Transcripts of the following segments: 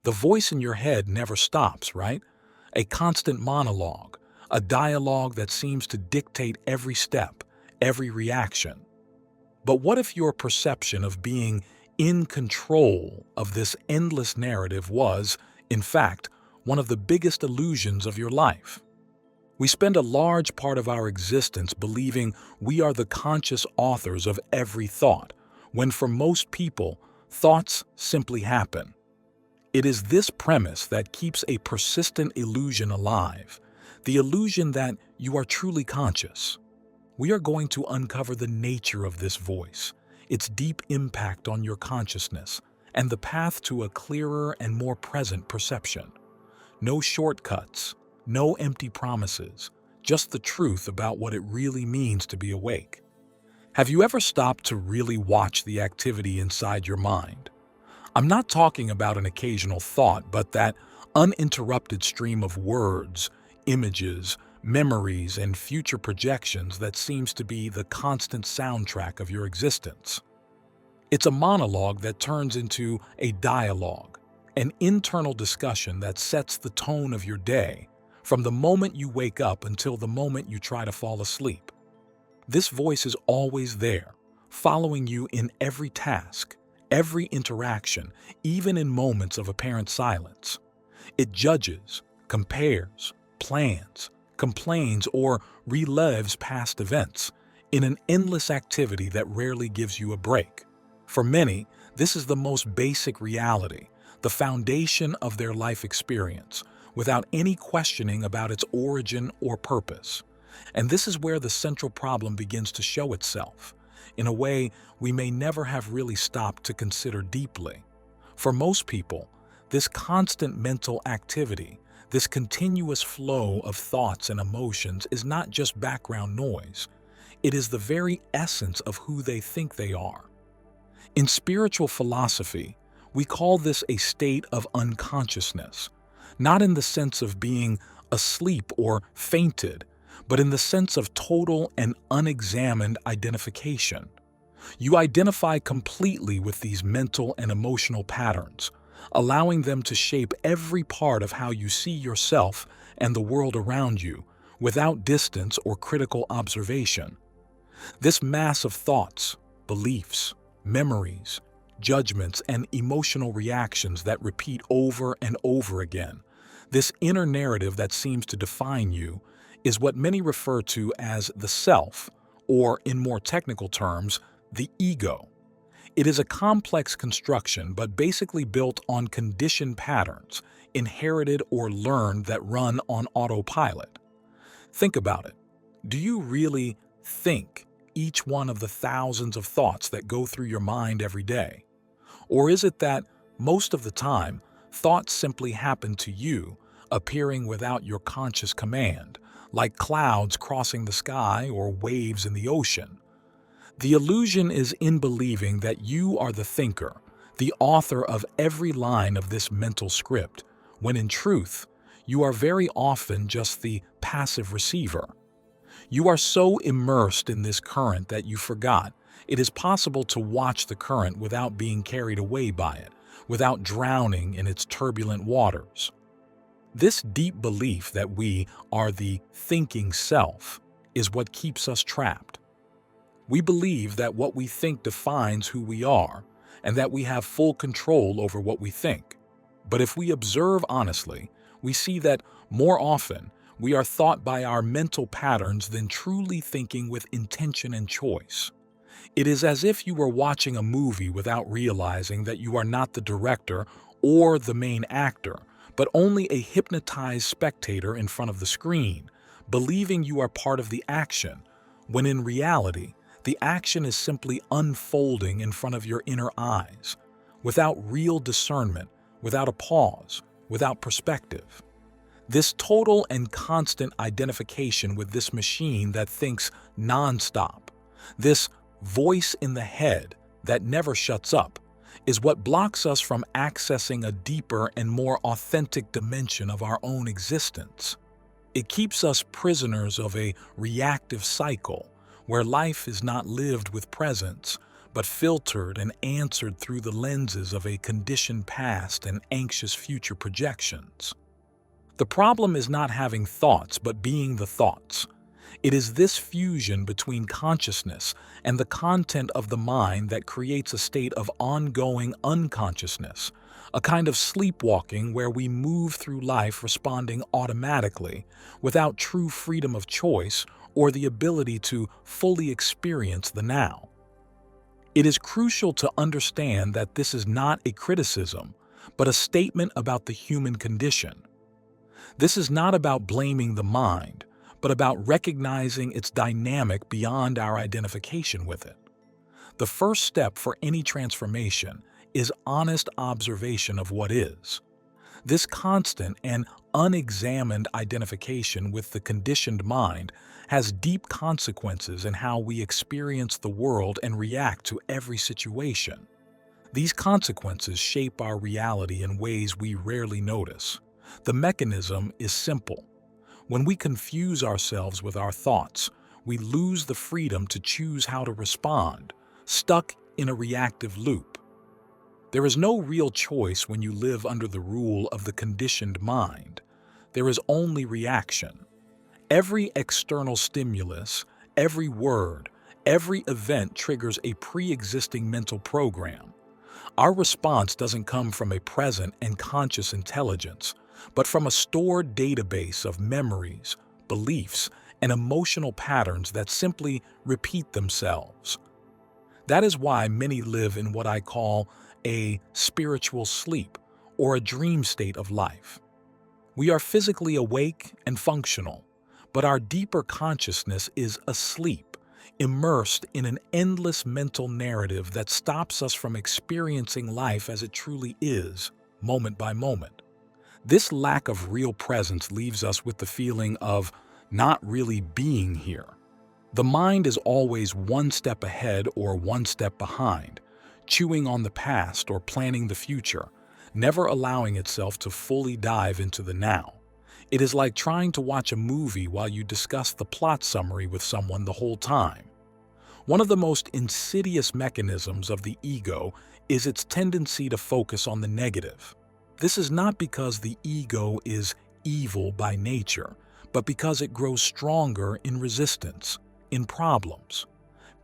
The voice in your head never stops, right? A constant monologue, a dialogue that seems to dictate every step, every reaction. But what if your perception of being in control of this endless narrative was, in fact, one of the biggest illusions of your life? We spend a large part of our existence believing we are the conscious authors of every thought, when for most people, thoughts simply happen. It is this premise that keeps a persistent illusion alive, the illusion that you are truly conscious. We are going to uncover the nature of this voice, its deep impact on your consciousness, and the path to a clearer and more present perception. No shortcuts, no empty promises, just the truth about what it really means to be awake. Have you ever stopped to really watch the activity inside your mind? I'm not talking about an occasional thought, but that uninterrupted stream of words, images, memories, and future projections that seems to be the constant soundtrack of your existence. It's a monologue that turns into a dialogue, an internal discussion that sets the tone of your day, from the moment you wake up until the moment you try to fall asleep. This voice is always there, following you in every task, every interaction, even in moments of apparent silence. It judges, compares, plans, complains, or relives past events in an endless activity that rarely gives you a break. For many, this is the most basic reality, the foundation of their life experience, without any questioning about its origin or purpose. And this is where the central problem begins to show itself, in a way we may never have really stopped to consider deeply. For most people, this constant mental activity, this continuous flow of thoughts and emotions is not just background noise. It is the very essence of who they think they are. In spiritual philosophy, we call this a state of unconsciousness, not in the sense of being asleep or fainted, but in the sense of total and unexamined identification. You identify completely with these mental and emotional patterns, allowing them to shape every part of how you see yourself and the world around you, without distance or critical observation. This mass of thoughts, beliefs, memories, judgments, and emotional reactions that repeat over and over again, this inner narrative that seems to define you, is what many refer to as the self, or in more technical terms, the ego. It is a complex construction, but basically built on conditioned patterns, inherited or learned, that run on autopilot. Think about it. Do you really think each one of the thousands of thoughts that go through your mind every day? Or is it that, most of the time, thoughts simply happen to you, appearing without your conscious command, like clouds crossing the sky or waves in the ocean? The illusion is in believing that you are the thinker, the author of every line of this mental script, when in truth, you are very often just the passive receiver. You are so immersed in this current that you forgot it is possible to watch the current without being carried away by it, without drowning in its turbulent waters. This deep belief that we are the thinking self is what keeps us trapped. We believe that what we think defines who we are, and that we have full control over what we think. But if we observe honestly, we see that more often we are thought by our mental patterns than truly thinking with intention and choice. It is as if you were watching a movie without realizing that you are not the director or the main actor, but only a hypnotized spectator in front of the screen, believing you are part of the action, when in reality, the action is simply unfolding in front of your inner eyes, without real discernment, without a pause, without perspective. This total and constant identification with this machine that thinks nonstop, this voice in the head that never shuts up, is what blocks us from accessing a deeper and more authentic dimension of our own existence. It keeps us prisoners of a reactive cycle, where life is not lived with presence, but filtered and answered through the lenses of a conditioned past and anxious future projections. The problem is not having thoughts, but being the thoughts. It is this fusion between consciousness and the content of the mind that creates a state of ongoing unconsciousness, a kind of sleepwalking where we move through life responding automatically, without true freedom of choice or the ability to fully experience the now. It is crucial to understand that this is not a criticism, but a statement about the human condition. This is not about blaming the mind, but about recognizing its dynamic beyond our identification with it. The first step for any transformation is honest observation of what is. This constant and unexamined identification with the conditioned mind has deep consequences in how we experience the world and react to every situation. These consequences shape our reality in ways we rarely notice. The mechanism is simple. When we confuse ourselves with our thoughts, we lose the freedom to choose how to respond, stuck in a reactive loop. There is no real choice when you live under the rule of the conditioned mind. There is only reaction. Every external stimulus, every word, every event triggers a pre-existing mental program. Our response doesn't come from a present and conscious intelligence, but from a stored database of memories, beliefs, and emotional patterns that simply repeat themselves. That is why many live in what I call a spiritual sleep or a dream state of life. We are physically awake and functional, but our deeper consciousness is asleep, immersed in an endless mental narrative that stops us from experiencing life as it truly is, moment by moment. This lack of real presence leaves us with the feeling of not really being here. The mind is always one step ahead or one step behind, chewing on the past or planning the future, never allowing itself to fully dive into the now. It is like trying to watch a movie while you discuss the plot summary with someone the whole time. One of the most insidious mechanisms of the ego is its tendency to focus on the negative. This is not because the ego is evil by nature, but because it grows stronger in resistance, in problems.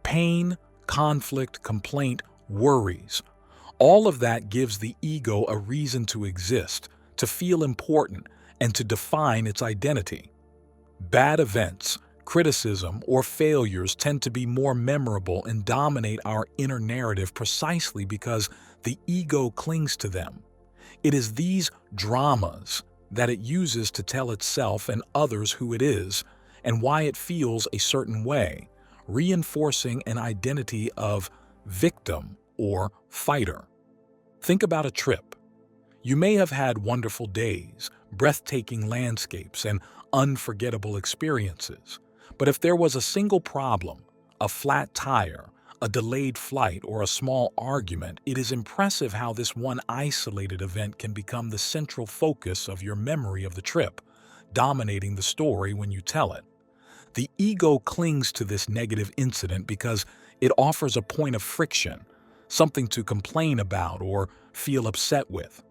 Pain, conflict, complaint, worries. All of that gives the ego a reason to exist, to feel important, and to define its identity. Bad events, criticism, or failures tend to be more memorable and dominate our inner narrative precisely because the ego clings to them. It is these dramas that it uses to tell itself and others who it is and why it feels a certain way, reinforcing an identity of victim or fighter. Think about a trip. You may have had wonderful days, breathtaking landscapes, and unforgettable experiences. But if there was a single problem, a flat tire, a delayed flight, or a small argument, it is impressive how this one isolated event can become the central focus of your memory of the trip, dominating the story when you tell it. The ego clings to this negative incident because it offers a point of friction, something to complain about or feel upset with.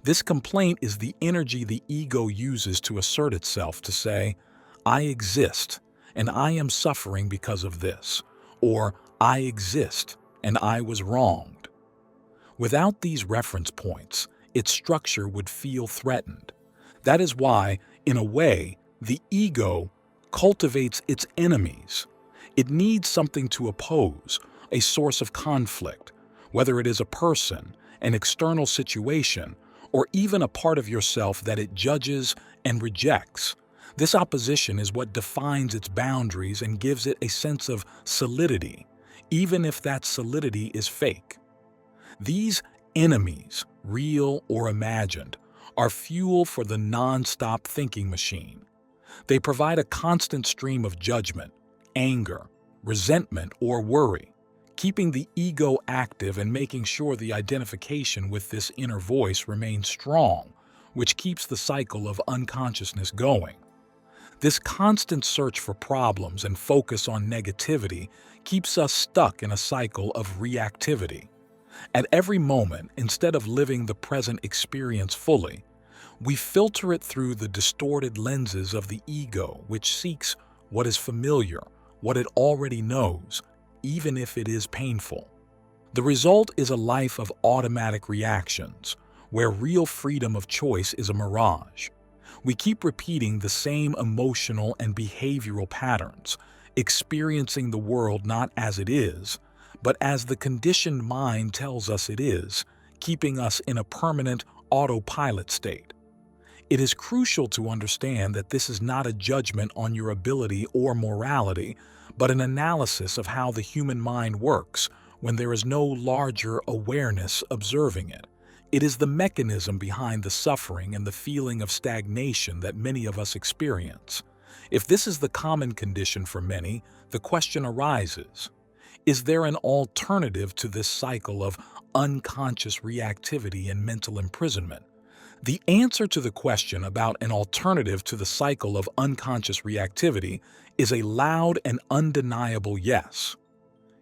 This complaint is the energy the ego uses to assert itself, to say, "I exist, and I am suffering because of this," or "I exist, and I was wronged." Without these reference points, its structure would feel threatened. That is why, in a way, the ego cultivates its enemies. It needs something to oppose, a source of conflict, whether it is a person, an external situation, or even a part of yourself that it judges and rejects. This opposition is what defines its boundaries and gives it a sense of solidity, even if that solidity is fake. These enemies, real or imagined, are fuel for the non-stop thinking machine. They provide a constant stream of judgment, anger, resentment, or worry, keeping the ego active and making sure the identification with this inner voice remains strong, which keeps the cycle of unconsciousness going. This constant search for problems and focus on negativity keeps us stuck in a cycle of reactivity. At every moment, instead of living the present experience fully, we filter it through the distorted lenses of the ego, which seeks what is familiar, what it already knows, even if it is painful. The result is a life of automatic reactions, where real freedom of choice is a mirage. We keep repeating the same emotional and behavioral patterns, experiencing the world not as it is, but as the conditioned mind tells us it is, keeping us in a permanent autopilot state. It is crucial to understand that this is not a judgment on your ability or morality, but an analysis of how the human mind works when there is no larger awareness observing it. It is the mechanism behind the suffering and the feeling of stagnation that many of us experience. If this is the common condition for many, the question arises: is there an alternative to this cycle of unconscious reactivity and mental imprisonment? The answer to the question about an alternative to the cycle of unconscious reactivity is a loud and undeniable yes.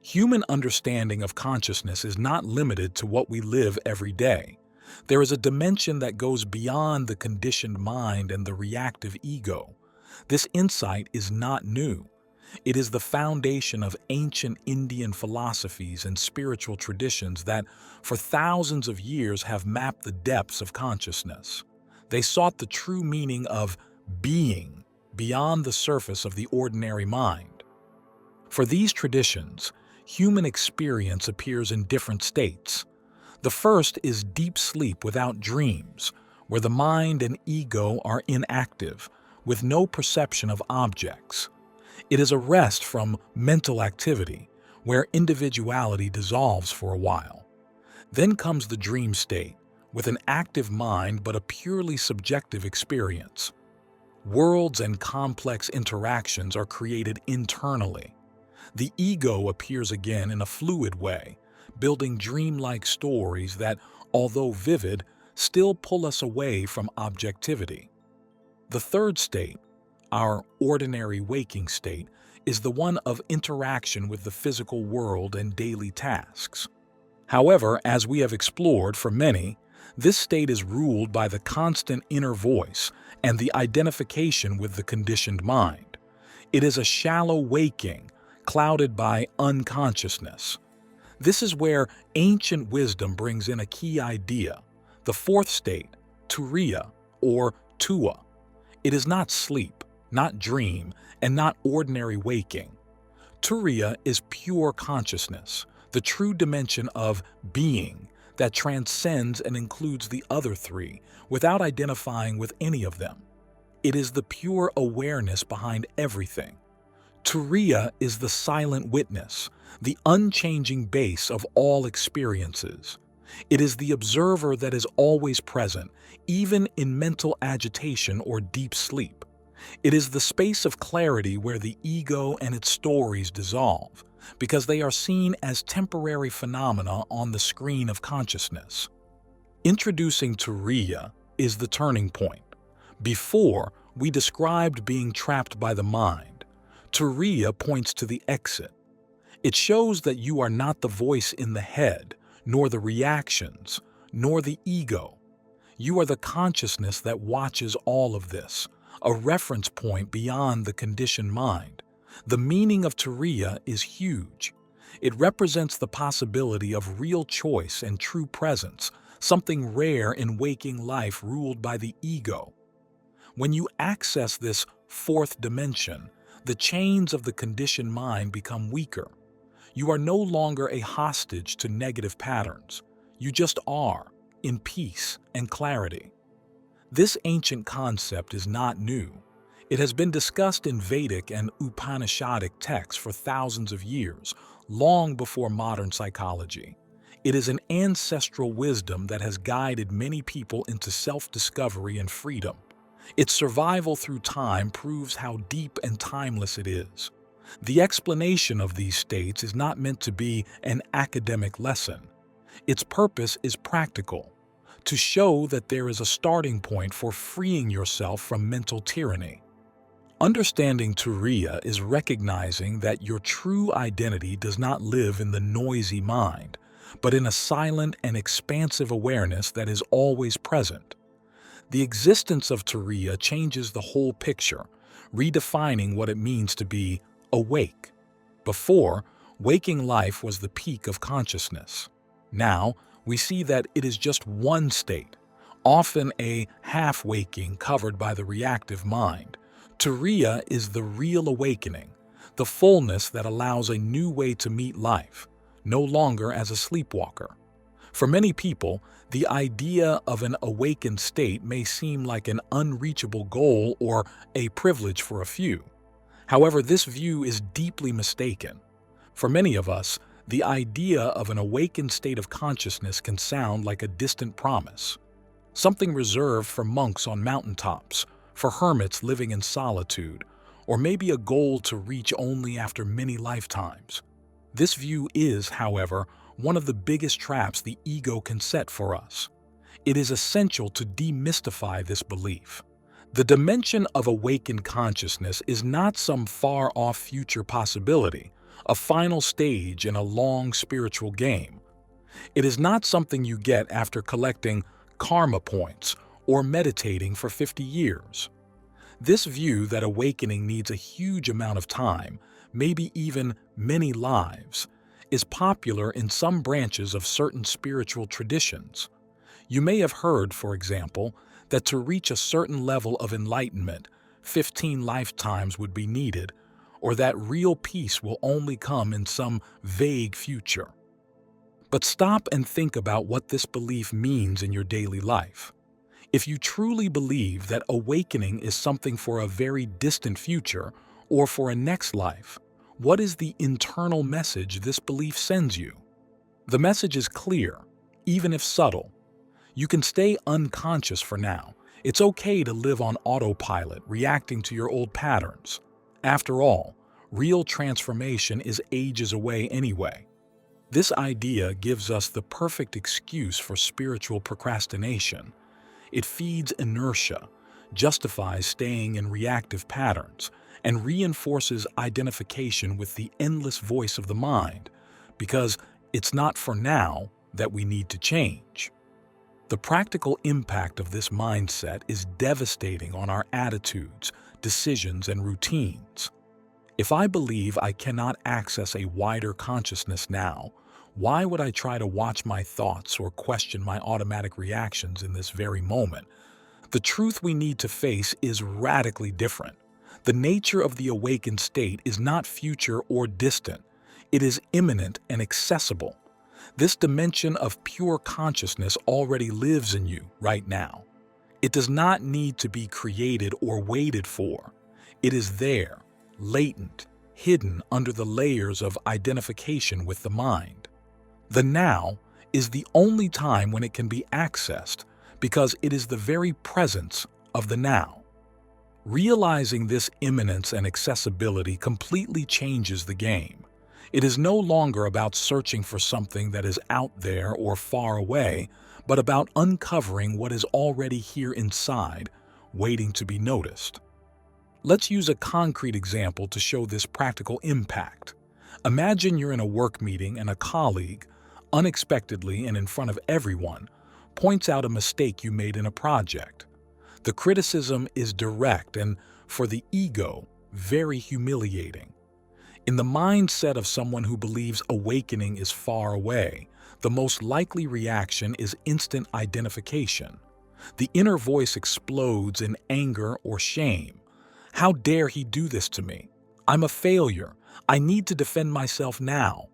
Human understanding of consciousness is not limited to what we live every day. There is a dimension that goes beyond the conditioned mind and the reactive ego. This insight is not new. It is the foundation of ancient Indian philosophies and spiritual traditions that, for thousands of years, have mapped the depths of consciousness. They sought the true meaning of being beyond the surface of the ordinary mind. For these traditions, human experience appears in different states. The first is deep sleep without dreams, where the mind and ego are inactive, with no perception of objects. It is a rest from mental activity, where individuality dissolves for a while. Then comes the dream state, with an active mind but a purely subjective experience. Worlds and complex interactions are created internally. The ego appears again in a fluid way, building dreamlike stories that, although vivid, still pull us away from objectivity. The third state, our ordinary waking state, is the one of interaction with the physical world and daily tasks. However, as we have explored, for many, this state is ruled by the constant inner voice and the identification with the conditioned mind. It is a shallow waking, clouded by unconsciousness. This is where ancient wisdom brings in a key idea, the fourth state, turiya or tua. It is not sleep, not dream, and not ordinary waking. Turiya is pure consciousness, the true dimension of being that transcends and includes the other three without identifying with any of them. It is the pure awareness behind everything. Turiya is the silent witness, the unchanging base of all experiences. It is the observer that is always present, even in mental agitation or deep sleep. It is the space of clarity where the ego and its stories dissolve, because they are seen as temporary phenomena on the screen of consciousness. Introducing Turiya is the turning point. Before, we described being trapped by the mind. Turiya points to the exit. It shows that you are not the voice in the head, nor the reactions, nor the ego. You are the consciousness that watches all of this, a reference point beyond the conditioned mind. The meaning of Turiya is huge. It represents the possibility of real choice and true presence, something rare in waking life ruled by the ego. When you access this fourth dimension, the chains of the conditioned mind become weaker. You are no longer a hostage to negative patterns. You just are, in peace and clarity. This ancient concept is not new. It has been discussed in Vedic and Upanishadic texts for thousands of years, long before modern psychology. It is an ancestral wisdom that has guided many people into self-discovery and freedom. Its survival through time proves how deep and timeless it is. The explanation of these states is not meant to be an academic lesson. Its purpose is practical, to show that there is a starting point for freeing yourself from mental tyranny. Understanding Turiya is recognizing that your true identity does not live in the noisy mind, but in a silent and expansive awareness that is always present. The existence of Turiya changes the whole picture, redefining what it means to be awake. Before, waking life was the peak of consciousness. Now, we see that it is just one state, often a half-waking covered by the reactive mind. Turiya is the real awakening, the fullness that allows a new way to meet life, no longer as a sleepwalker. For many people, the idea of an awakened state may seem like an unreachable goal or a privilege for a few. However, this view is deeply mistaken. For many of us, the idea of an awakened state of consciousness can sound like a distant promise, something reserved for monks on mountaintops, for hermits living in solitude, or maybe a goal to reach only after many lifetimes. This view is, however, one of the biggest traps the ego can set for us. It is essential to demystify this belief. The dimension of awakened consciousness is not some far-off future possibility, a final stage in a long spiritual game. It is not something you get after collecting karma points or meditating for 50 years. This view that awakening needs a huge amount of time, maybe even many lives, is popular in some branches of certain spiritual traditions. You may have heard, for example, that to reach a certain level of enlightenment, 15 lifetimes would be needed, or that real peace will only come in some vague future. But stop and think about what this belief means in your daily life. If you truly believe that awakening is something for a very distant future or for a next life, what is the internal message this belief sends you? The message is clear, even if subtle. You can stay unconscious for now. It's okay to live on autopilot, reacting to your old patterns. After all, real transformation is ages away anyway. This idea gives us the perfect excuse for spiritual procrastination. It feeds inertia, justifies staying in reactive patterns, and reinforces identification with the endless voice of the mind, because it's not for now that we need to change. The practical impact of this mindset is devastating on our attitudes, decisions, and routines. If I believe I cannot access a wider consciousness now, why would I try to watch my thoughts or question my automatic reactions in this very moment? The truth we need to face is radically different. The nature of the awakened state is not future or distant. It is imminent and accessible. This dimension of pure consciousness already lives in you right now. It does not need to be created or waited for. It is there, latent, hidden under the layers of identification with the mind. The now is the only time when it can be accessed because it is the very presence of the now. Realizing this immanence and accessibility completely changes the game. It is no longer about searching for something that is out there or far away, but about uncovering what is already here inside, waiting to be noticed. Let's use a concrete example to show this practical impact. Imagine you're in a work meeting and a colleague, unexpectedly and in front of everyone, points out a mistake you made in a project. The criticism is direct and, for the ego, very humiliating. In the mindset of someone who believes awakening is far away, the most likely reaction is instant identification. The inner voice explodes in anger or shame. How dare he do this to me? I'm a failure. I need to defend myself now.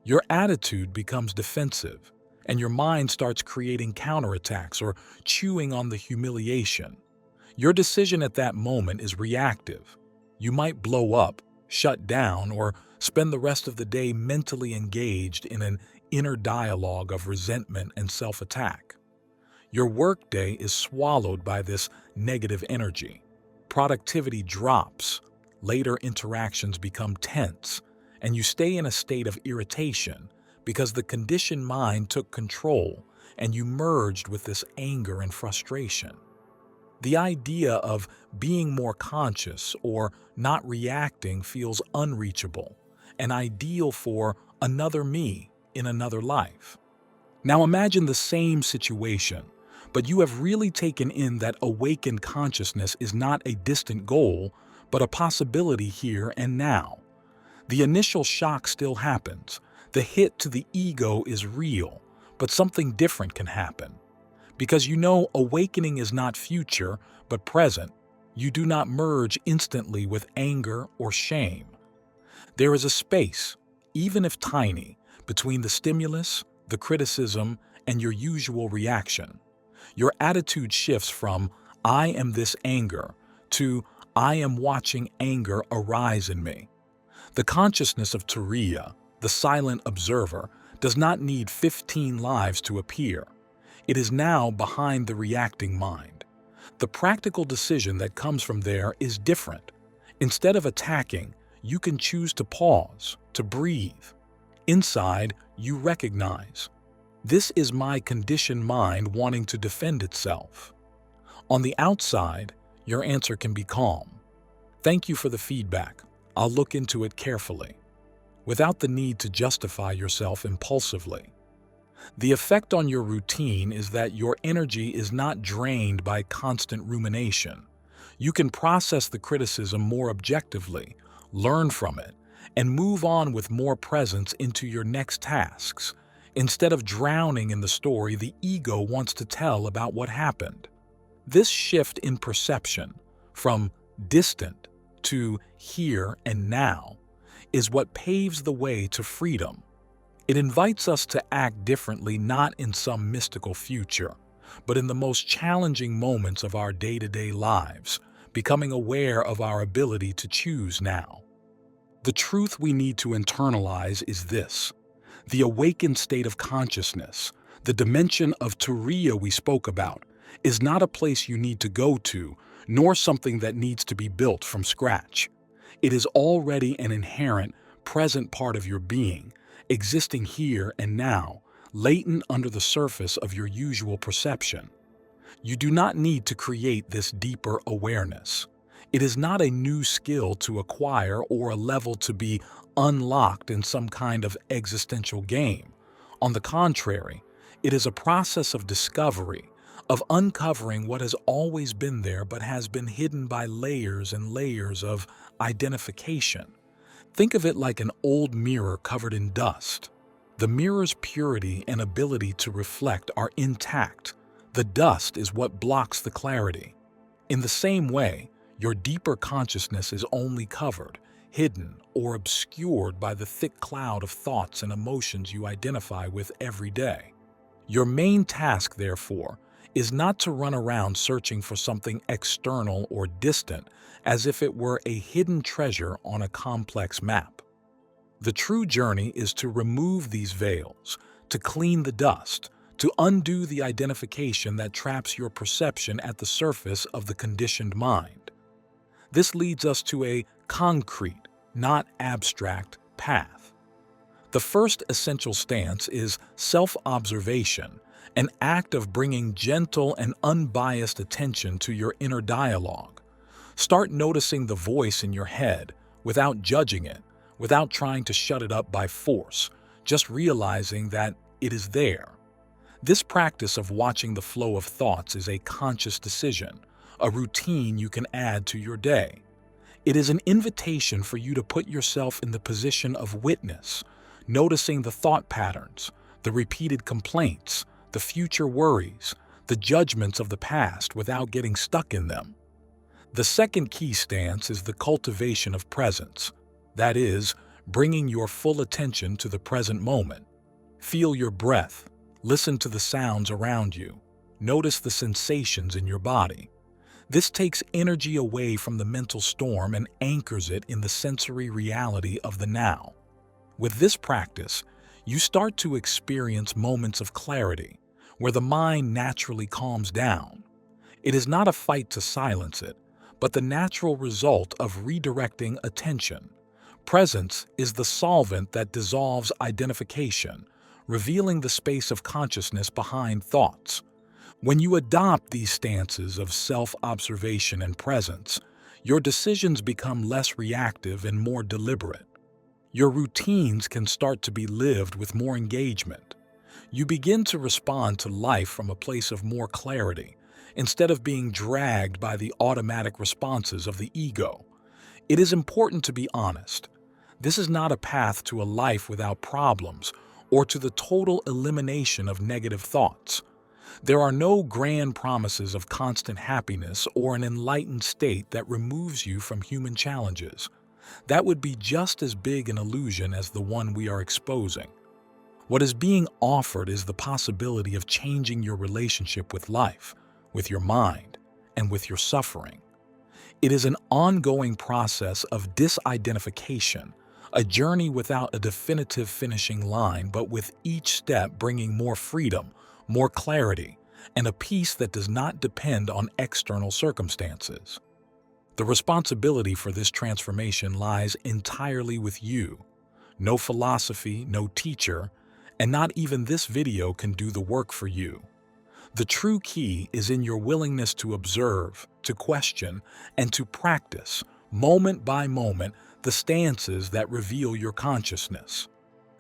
Your attitude becomes defensive, and your mind starts creating counterattacks or chewing on the humiliation. Your decision at that moment is reactive. You might blow up, shut down, or spend the rest of the day mentally engaged in an inner dialogue of resentment and self-attack. Your workday is swallowed by this negative energy. Productivity drops, later interactions become tense, and you stay in a state of irritation because the conditioned mind took control and you merged with this anger and frustration. The idea of being more conscious or not reacting feels unreachable and ideal for another me in another life. Now imagine the same situation, but you have really taken in that awakened consciousness is not a distant goal, but a possibility here and now. The initial shock still happens. The hit to the ego is real, but something different can happen. Because you know awakening is not future, but present, you do not merge instantly with anger or shame. There is a space, even if tiny, between the stimulus, the criticism, and your usual reaction. Your attitude shifts from, "I am this anger," to, "I am watching anger arise in me." The consciousness of Turiya, the silent observer, does not need 15 lives to appear. It is now behind the reacting mind. The practical decision that comes from there is different. Instead of attacking, you can choose to pause, to breathe. Inside, you recognize, "This is my conditioned mind wanting to defend itself." On the outside, your answer can be calm. "Thank you for the feedback. I'll look into it carefully," without the need to justify yourself impulsively. The effect on your routine is that your energy is not drained by constant rumination. You can process the criticism more objectively, learn from it, and move on with more presence into your next tasks, instead of drowning in the story the ego wants to tell about what happened. This shift in perception, from distant to here and now, is what paves the way to freedom. It invites us to act differently not in some mystical future, but in the most challenging moments of our day-to-day lives, becoming aware of our ability to choose now. The truth we need to internalize is this: the awakened state of consciousness, the dimension of Turiya we spoke about, is not a place you need to go to, nor something that needs to be built from scratch. It is already an inherent, present part of your being, existing here and now, latent under the surface of your usual perception. You do not need to create this deeper awareness. It is not a new skill to acquire or a level to be unlocked in some kind of existential game. On the contrary, it is a process of discovery, of uncovering what has always been there but has been hidden by layers and layers of identification. Think of it like an old mirror covered in dust. The mirror's purity and ability to reflect are intact. The dust is what blocks the clarity. In the same way, your deeper consciousness is only covered, hidden, or obscured by the thick cloud of thoughts and emotions you identify with every day. Your main task, therefore, is not to run around searching for something external or distant as if it were a hidden treasure on a complex map. The true journey is to remove these veils, to clean the dust, to undo the identification that traps your perception at the surface of the conditioned mind. This leads us to a concrete, not abstract, path. The first essential stance is self-observation, an act of bringing gentle and unbiased attention to your inner dialogue. Start noticing the voice in your head without judging it, without trying to shut it up by force, just realizing that it is there. This practice of watching the flow of thoughts is a conscious decision, a routine you can add to your day. It is an invitation for you to put yourself in the position of witness, noticing the thought patterns, the repeated complaints, the future worries, the judgments of the past without getting stuck in them. The second key stance is the cultivation of presence. That is, bringing your full attention to the present moment. Feel your breath, listen to the sounds around you, notice the sensations in your body. This takes energy away from the mental storm and anchors it in the sensory reality of the now. With this practice, you start to experience moments of clarity, where the mind naturally calms down. It is not a fight to silence it, but the natural result of redirecting attention. Presence is the solvent that dissolves identification, revealing the space of consciousness behind thoughts. When you adopt these stances of self-observation and presence, your decisions become less reactive and more deliberate. Your routines can start to be lived with more engagement. You begin to respond to life from a place of more clarity, instead of being dragged by the automatic responses of the ego. It is important to be honest. This is not a path to a life without problems or to the total elimination of negative thoughts. There are no grand promises of constant happiness or an enlightened state that removes you from human challenges. That would be just as big an illusion as the one we are exposing. What is being offered is the possibility of changing your relationship with life, with your mind, and with your suffering. It is an ongoing process of disidentification, a journey without a definitive finishing line, but with each step bringing more freedom, more clarity, and a peace that does not depend on external circumstances. The responsibility for this transformation lies entirely with you. No philosophy, no teacher, and not even this video can do the work for you. The true key is in your willingness to observe, to question, and to practice, moment by moment, the stances that reveal your consciousness.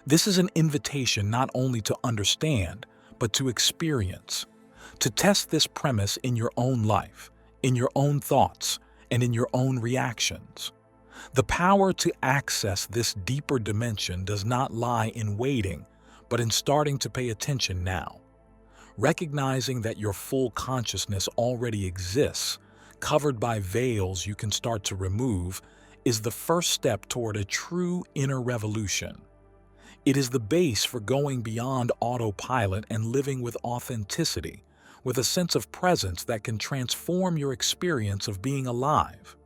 This is an invitation not only to understand, but to experience. To test this premise in your own life, in your own thoughts, and in your own reactions. The power to access this deeper dimension does not lie in waiting, but in starting to pay attention now. Recognizing that your full consciousness already exists, covered by veils you can start to remove, is the first step toward a true inner revolution. It is the base for going beyond autopilot and living with authenticity, with a sense of presence that can transform your experience of being alive.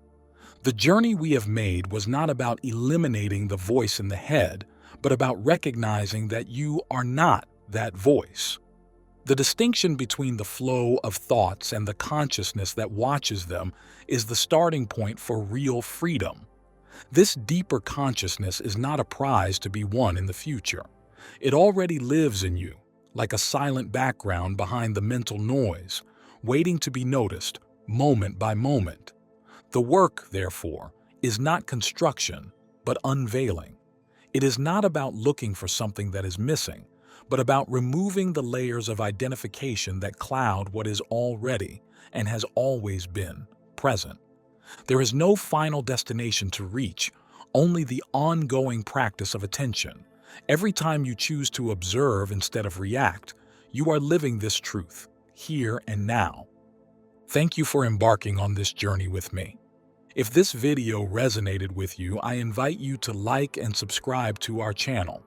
The journey we have made was not about eliminating the voice in the head, but about recognizing that you are not that voice. The distinction between the flow of thoughts and the consciousness that watches them is the starting point for real freedom. This deeper consciousness is not a prize to be won in the future. It already lives in you, like a silent background behind the mental noise, waiting to be noticed, moment by moment. The work, therefore, is not construction, but unveiling. It is not about looking for something that is missing, but about removing the layers of identification that cloud what is already and has always been present. There is no final destination to reach, only the ongoing practice of attention. Every time you choose to observe instead of react, you are living this truth, here and now. Thank you for embarking on this journey with me. If this video resonated with you, I invite you to like and subscribe to our channel.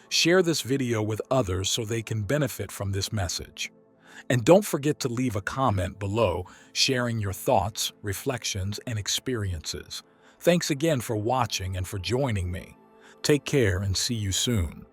Share this video with others so they can benefit from this message. And don't forget to leave a comment below, sharing your thoughts, reflections, and experiences. Thanks again for watching and for joining me. Take care and see you soon.